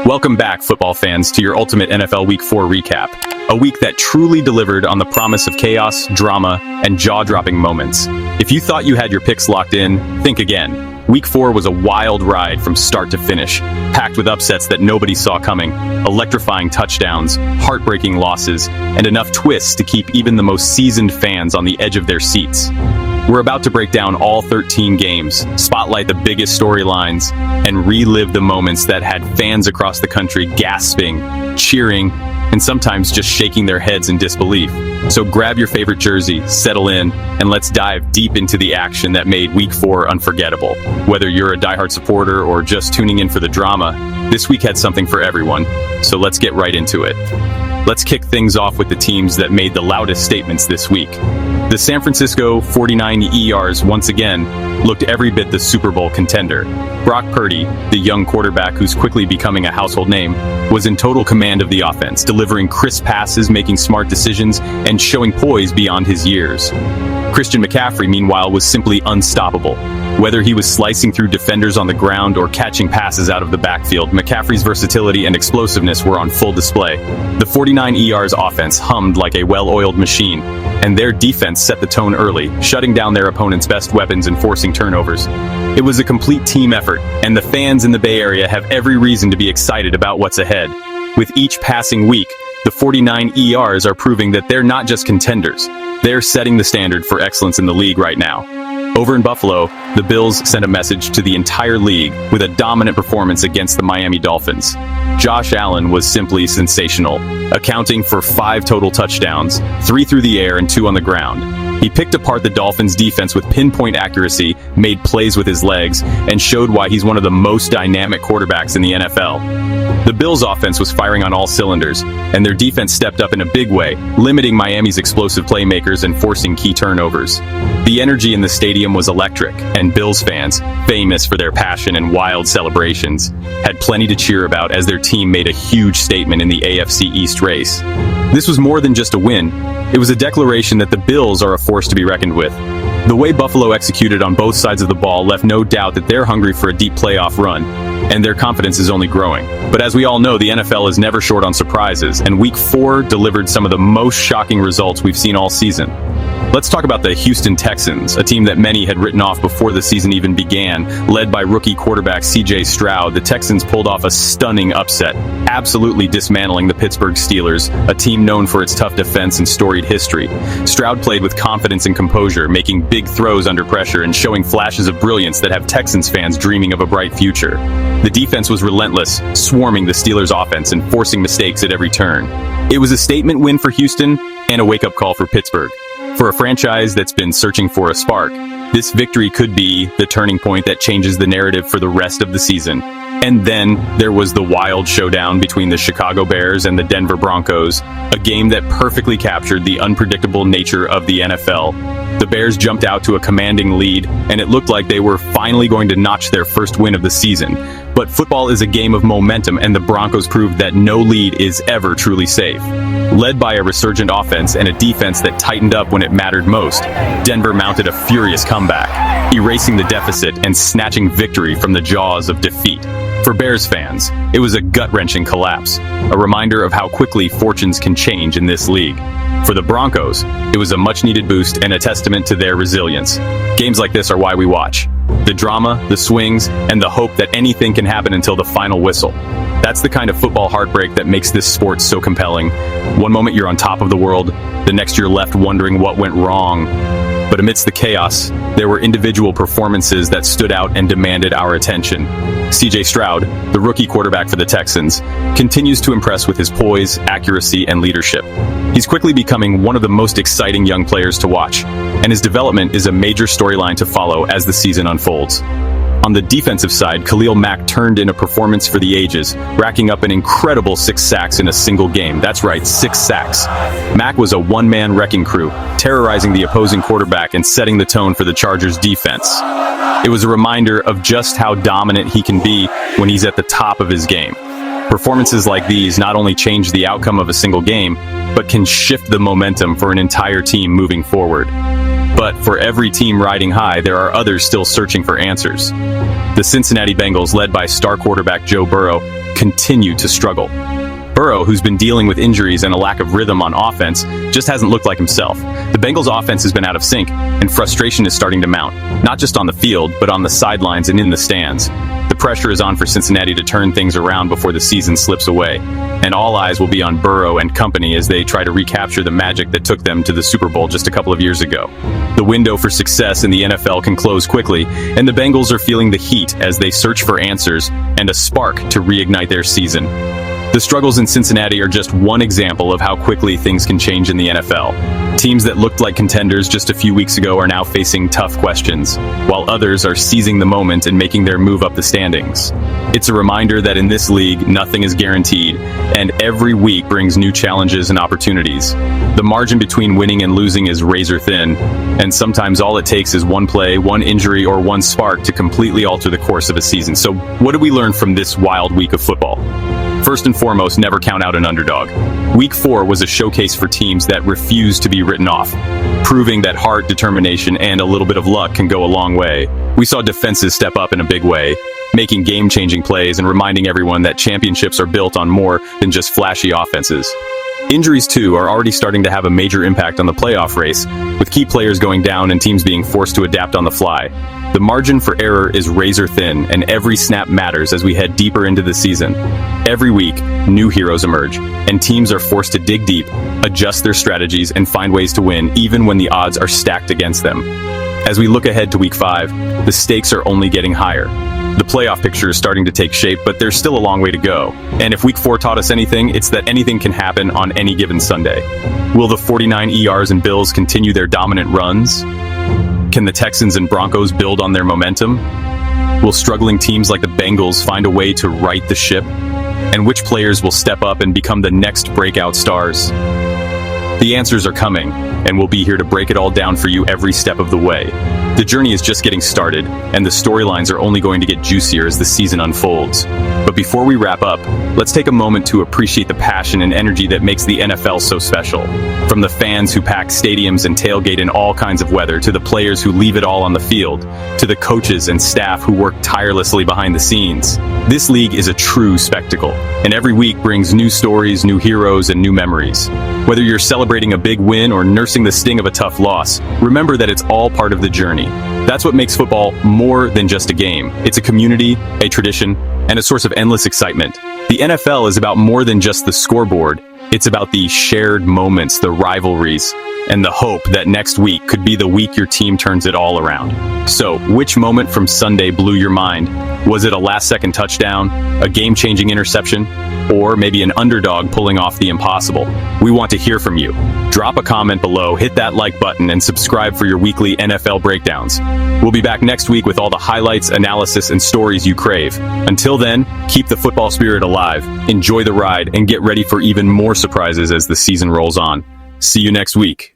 Welcome back, football fans, to your ultimate NFL Week 4 recap. A week that truly delivered on the promise of chaos, drama, and jaw-dropping moments. If you thought you had your picks locked in, think again. Week 4 was a wild ride from start to finish, packed with upsets that nobody saw coming, electrifying touchdowns, heartbreaking losses, and enough twists to keep even the most seasoned fans on the edge of their seats. We're about to break down all 13 games, spotlight the biggest storylines, and relive the moments that had fans across the country gasping, cheering, and sometimes just shaking their heads in disbelief. So grab your favorite jersey, settle in, and let's dive deep into the action that made Week 4 unforgettable. Whether you're a diehard supporter or just tuning in for the drama, this week had something for everyone, so let's get right into it. Let's kick things off with the teams that made the loudest statements this week. The San Francisco 49ers once again looked every bit the Super Bowl contender. Brock Purdy, the young quarterback who's quickly becoming a household name, was in total command of the offense, delivering crisp passes, making smart decisions, and showing poise beyond his years. Christian McCaffrey, meanwhile, was simply unstoppable. Whether he was slicing through defenders on the ground or catching passes out of the backfield, McCaffrey's versatility and explosiveness were on full display. The 49ers offense hummed like a well-oiled machine, and their defense set the tone early, shutting down their opponent's best weapons and forcing turnovers. It was a complete team effort, and the fans in the Bay Area have every reason to be excited about what's ahead. With each passing week, the 49ers are proving that they're not just contenders. They're setting the standard for excellence in the league right now. Over in Buffalo, the Bills sent a message to the entire league with a dominant performance against the Miami Dolphins. Josh Allen was simply sensational, accounting for 5 total touchdowns, 3 through the air and 2 on the ground. He picked apart the Dolphins' defense with pinpoint accuracy, made plays with his legs, and showed why he's one of the most dynamic quarterbacks in the NFL. The Bills' offense was firing on all cylinders, and their defense stepped up in a big way, limiting Miami's explosive playmakers and forcing key turnovers. The energy in the stadium was electric, and Bills fans, famous for their passion and wild celebrations, had plenty to cheer about as their team made a huge statement in the AFC East race. This was more than just a win. It was a declaration that the Bills are a force to be reckoned with. The way Buffalo executed on both sides of the ball left no doubt that they're hungry for a deep playoff run, and their confidence is only growing. But as we all know, the NFL is never short on surprises, and Week 4 delivered some of the most shocking results we've seen all season. Let's talk about the Houston Texans, a team that many had written off before the season even began. Led by rookie quarterback C.J. Stroud, the Texans pulled off a stunning upset, absolutely dismantling the Pittsburgh Steelers, a team known for its tough defense and storied history. Stroud played with confidence and composure, making big throws under pressure and showing flashes of brilliance that have Texans fans dreaming of a bright future. The defense was relentless, swarming the Steelers' offense and forcing mistakes at every turn. It was a statement win for Houston and a wake-up call for Pittsburgh. For a franchise that's been searching for a spark, this victory could be the turning point that changes the narrative for the rest of the season. And then there was the wild showdown between the Chicago Bears and the Denver Broncos, a game that perfectly captured the unpredictable nature of the NFL. The Bears jumped out to a commanding lead, and it looked like they were finally going to notch their first win of the season. But football is a game of momentum, and the Broncos proved that no lead is ever truly safe. Led by a resurgent offense and a defense that tightened up when it mattered most, Denver mounted a furious comeback, erasing the deficit and snatching victory from the jaws of defeat. For Bears fans, it was a gut-wrenching collapse, a reminder of how quickly fortunes can change in this league. For the Broncos, it was a much-needed boost and a testament to their resilience. Games like this are why we watch. The drama, the swings, and the hope that anything can happen until the final whistle. That's the kind of football heartbreak that makes this sport so compelling. One moment you're on top of the world, the next you're left wondering what went wrong. But amidst the chaos, there were individual performances that stood out and demanded our attention. C.J. Stroud, the rookie quarterback for the Texans, continues to impress with his poise, accuracy, and leadership. He's quickly becoming one of the most exciting young players to watch, and his development is a major storyline to follow as the season unfolds. On the defensive side, Khalil Mack turned in a performance for the ages, racking up an incredible 6 sacks in a single game. That's right, 6 sacks. Mack was a one-man wrecking crew, terrorizing the opposing quarterback and setting the tone for the Chargers' defense. It was a reminder of just how dominant he can be when he's at the top of his game. Performances like these not only change the outcome of a single game, but can shift the momentum for an entire team moving forward. But for every team riding high, there are others still searching for answers. The Cincinnati Bengals, led by star quarterback Joe Burrow, continue to struggle. Burrow, who's been dealing with injuries and a lack of rhythm on offense, just hasn't looked like himself. The Bengals' offense has been out of sync, and frustration is starting to mount, not just on the field, but on the sidelines and in the stands. The pressure is on for Cincinnati to turn things around before the season slips away, and all eyes will be on Burrow and company as they try to recapture the magic that took them to the Super Bowl just a couple of years ago. The window for success in the NFL can close quickly, and the Bengals are feeling the heat as they search for answers and a spark to reignite their season. The struggles in Cincinnati are just one example of how quickly things can change in the NFL. Teams that looked like contenders just a few weeks ago are now facing tough questions, while others are seizing the moment and making their move up the standings. It's a reminder that in this league, nothing is guaranteed, and every week brings new challenges and opportunities. The margin between winning and losing is razor thin, and sometimes all it takes is one play, one injury, or one spark to completely alter the course of a season. So what did we learn from this wild week of football? First and foremost, never count out an underdog. Week 4 was a showcase for teams that refused to be written off, proving that heart, determination, and a little bit of luck can go a long way. We saw defenses step up in a big way, making game-changing plays and reminding everyone that championships are built on more than just flashy offenses. Injuries, too, are already starting to have a major impact on the playoff race, with key players going down and teams being forced to adapt on the fly. The margin for error is razor thin, and every snap matters as we head deeper into the season. Every week, new heroes emerge, and teams are forced to dig deep, adjust their strategies, and find ways to win, even when the odds are stacked against them. As we look ahead to Week 5, the stakes are only getting higher. The playoff picture is starting to take shape, but there's still a long way to go. And if Week 4 taught us anything, it's that anything can happen on any given Sunday. Will the 49 ERs and Bills continue their dominant runs? Can the Texans and Broncos build on their momentum? Will struggling teams like the Bengals find a way to right the ship? And which players will step up and become the next breakout stars? The answers are coming, and we'll be here to break it all down for you every step of the way. The journey is just getting started, and the storylines are only going to get juicier as the season unfolds. But before we wrap up, let's take a moment to appreciate the passion and energy that makes the NFL so special. From the fans who pack stadiums and tailgate in all kinds of weather, to the players who leave it all on the field, to the coaches and staff who work tirelessly behind the scenes. This league is a true spectacle, and every week brings new stories, new heroes, and new memories. Whether you're celebrating a big win or nursing the sting of a tough loss, remember that it's all part of the journey. That's what makes football more than just a game. It's a community, a tradition, and a source of endless excitement. The NFL is about more than just the scoreboard. It's about the shared moments, the rivalries, and the hope that next week could be the week your team turns it all around. So, which moment from Sunday blew your mind? Was it a last-second touchdown, a game-changing interception, or maybe an underdog pulling off the impossible? We want to hear from you. Drop a comment below, hit that like button, and subscribe for your weekly NFL breakdowns. We'll be back next week with all the highlights, analysis, and stories you crave. Until then, keep the football spirit alive, enjoy the ride, and get ready for even more surprises as the season rolls on. See you next week.